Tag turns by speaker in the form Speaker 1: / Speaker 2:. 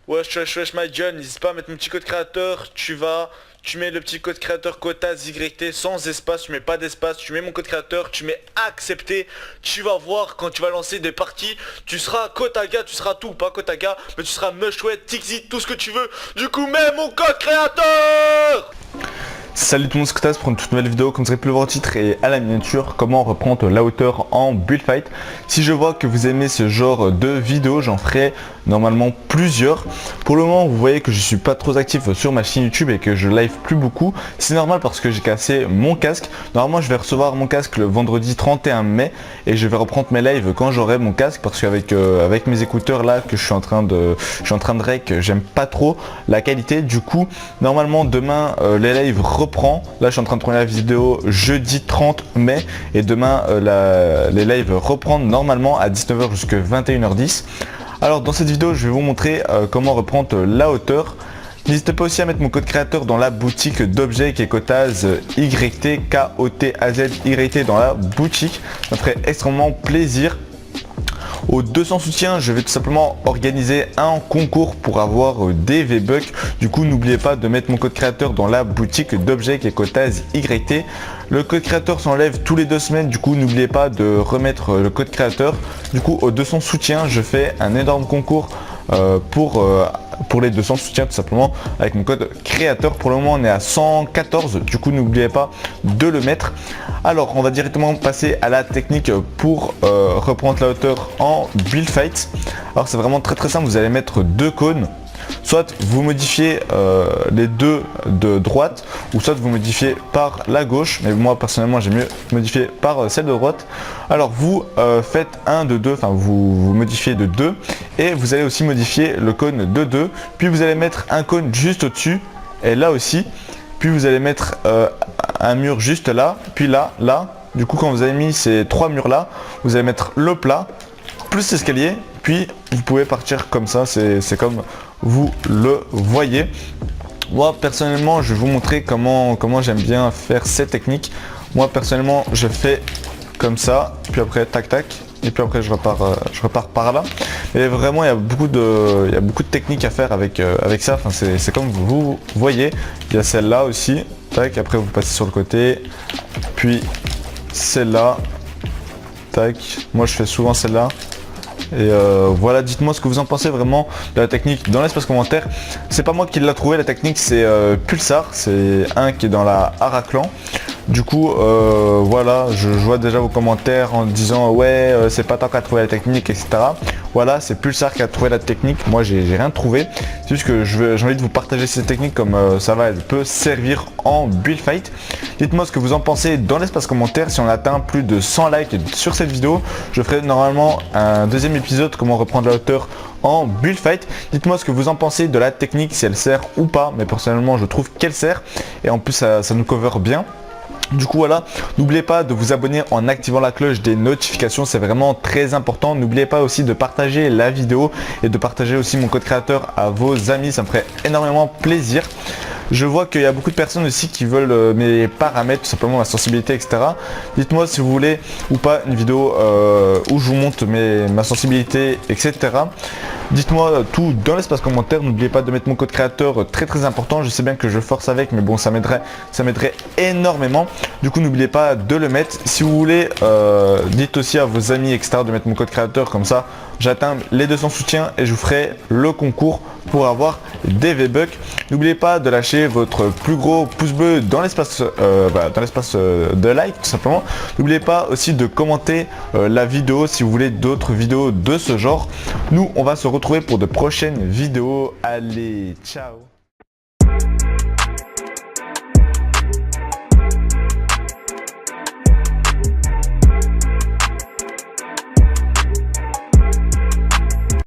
Speaker 1: Wesh my John, n'hésite pas à mettre mon petit code créateur, tu mets le petit code créateur Kotaz YT sans espace, tu mets pas d'espace, tu mets mon code créateur, tu mets accepter, tu vas voir quand tu vas lancer des parties, tu seras Kotaga, tu seras tout, pas Kotaga, mais tu seras Meshwet, Tixi, tout ce que tu veux, du coup mets mon code créateur.
Speaker 2: Salut tout le monde, c'est Kotaz pour une toute nouvelle vidéo. Comme vous avez pu le voir au titre et à la miniature, comment reprendre la hauteur en build fight. Si je vois que vous aimez ce genre de vidéo, j'en ferai normalement plusieurs. Pour le moment, vous voyez que je suis pas trop actif sur ma chaîne YouTube et que je live plus beaucoup. C'est normal parce que j'ai cassé mon casque. Normalement, je vais recevoir mon casque le vendredi 31 mai et je vais reprendre mes lives quand j'aurai mon casque parce qu'avec avec mes écouteurs là que je suis en train de rec, j'aime pas trop la qualité. Du coup, normalement demain les lives reprend. Là je suis en train de tourner la vidéo jeudi 30 mai et demain les lives reprennent normalement à 19h jusqu'à 21h10. Alors dans cette vidéo je vais vous montrer comment reprendre la hauteur. N'hésitez pas aussi à mettre mon code créateur dans la boutique d'objets qui est Kotaz YT, K-O-T-A-Z YT dans la boutique. Ça me ferait extrêmement plaisir. Aux 200 soutiens, je vais tout simplement organiser un concours pour avoir des V-Bucks. Du coup, n'oubliez pas de mettre mon code créateur dans la boutique d'objets qui est Kotaz YT. Le code créateur s'enlève tous les 2 semaines. Du coup, n'oubliez pas de remettre le code créateur. Du coup, aux 200 soutiens, je fais un énorme concours pour les 200 soutiens tout simplement avec mon code créateur. Pour le moment on est à 114, du coup n'oubliez pas de le mettre. Alors on va directement passer à la technique pour reprendre la hauteur en build fight. Alors c'est vraiment très simple, vous allez mettre 2 cônes. Soit vous modifiez les deux de droite ou soit vous modifiez par la gauche, mais moi personnellement j'ai mieux modifié par celle de droite. Alors vous faites un de 2, enfin vous modifiez de 2 et vous allez aussi modifier le cône de 2, puis vous allez mettre un cône juste au dessus et là aussi, puis vous allez mettre un mur juste là, puis là. Du coup quand vous avez mis ces 3 murs là, vous allez mettre le plat plus l'escalier, puis vous pouvez partir comme ça, c'est comme vous le voyez. Moi personnellement je vais vous montrer comment j'aime bien faire cette technique. Moi personnellement je fais comme ça, puis après tac tac, et puis après je repars par là. Et vraiment il y a beaucoup de techniques à faire avec ça. Enfin, c'est comme vous voyez, il y a celle-là aussi, tac, après vous passez sur le côté, puis celle-là, tac, moi je fais souvent celle-là. Et voilà, dites-moi ce que vous en pensez vraiment de la technique dans l'espace commentaire. C'est pas moi qui l'a trouvé la technique, c'est Pulsar, c'est un qui est dans la Araclan. Du coup voilà, je vois déjà vos commentaires en disant ouais c'est pas tant qu'à trouver la technique, etc. Voilà, c'est Pulsar qui a trouvé la technique, moi j'ai rien trouvé. C'est juste que j'ai envie de vous partager cette technique comme elle peut servir en build fight. Dites-moi ce que vous en pensez dans l'espace commentaire. Si on atteint plus de 100 likes sur cette vidéo, je ferai normalement un deuxième épisode comment reprendre la hauteur en build fight. Dites-moi ce que vous en pensez de la technique, si elle sert ou pas, mais personnellement je trouve qu'elle sert et en plus ça nous cover bien. Du coup voilà, n'oubliez pas de vous abonner en activant la cloche des notifications, c'est vraiment très important. N'oubliez pas aussi de partager la vidéo et de partager aussi mon code créateur à vos amis, ça me ferait énormément plaisir. Je vois qu'il y a beaucoup de personnes aussi qui veulent mes paramètres, tout simplement ma sensibilité, etc. Dites-moi si vous voulez ou pas une vidéo où je vous montre ma sensibilité, etc. Dites-moi tout dans l'espace commentaire. N'oubliez pas de mettre mon code créateur, très important. Je sais bien que je force avec, mais bon, ça m'aiderait énormément. Du coup, n'oubliez pas de le mettre. Si vous voulez, dites aussi à vos amis, etc. de mettre mon code créateur, comme ça j'atteins les 200 soutiens et je vous ferai le concours pour avoir des V-Bucks. N'oubliez pas de lâcher votre plus gros pouce bleu dans l'espace de like tout simplement. N'oubliez pas aussi de commenter la vidéo si vous voulez d'autres vidéos de ce genre. Nous on va se retrouver pour de prochaines vidéos. Allez, ciao.